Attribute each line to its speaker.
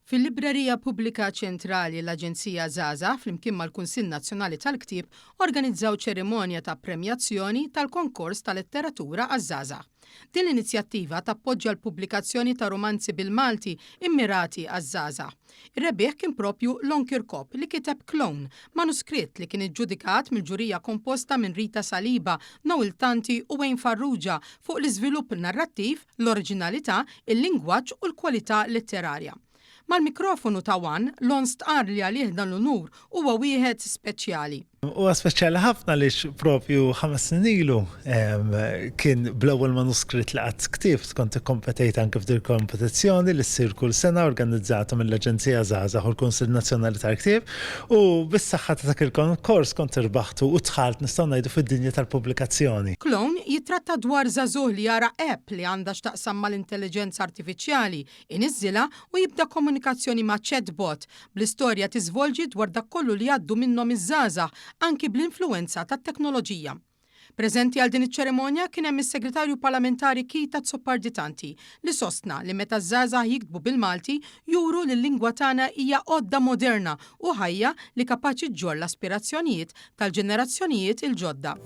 Speaker 1: Fil-Librerija Pubblika Ċentrali l-Aġenzija Żgħażagħ flimkien mal-Kunsill Nazzjonali tal-Ktieb organizzaw ċerimonja ta' premjazzjoni tal-konkors tal-letteratura għaż-żgħażagħ. Din l-inizjattiva tappoġġja l-pubblikazzjoni ta' romanzi bil-Malti immirati għaż-żgħażagħ. Ir-rebbieħ kien propju Lon Kirkop li kiteb Clone, manuskritt li kien iġġudikat mill-ġurija komposta minn Rita Saliba, Noel Tanti u Wayne Farrugia fuq l-iżvilupp narrattiv, l-oriġinalità, il-lingwaġġ u l-kwalità letterarja. Mal-mikrofonu ta' Wan, Lon stqar li għalih dan l-unur huwa wieħed speċjali.
Speaker 2: Huwa speċjali ħafna lix propju 5 snin ilu kien bl-ewwel manuskritt li qatt ktibt kont ikkompetejt anke f'din kompetizzjoni li ssir kull sena organizzata mill-Aġenzija Żgħażagħ u l-Kunsill Nazzjonali tal-Ktieb u bis-saħħa ta' dak il-konkors kont irbaħtu u dħalt nistgħu ngħidu fid-dinja tal-pubblikazzjoni.
Speaker 1: Clone jitratta dwar żagħżugħ li jara app li għandha x'taqsam mal-intelligenza artifiċjali, iniżżilha u jibda komunikazzjoni ma' chatbot bl-istorja tiżvolġi dwar dak kollu li għaddu minnhom iż-żgħażagħ anki bl-influenza tat-teknoloġija. Preżenti għal din iċ-ċerimonja kien hemm is-Segretarju Parlamentari Kita Zopparditanti li sostna li meta żgħażagħ jiktbu bil-Malti juru li l-lingwa tagħna hija għodda moderna u ħajja li kapaċi ġġorr l-aspirazzjonijiet tal-ġenerazzjonijiet il-ġodda.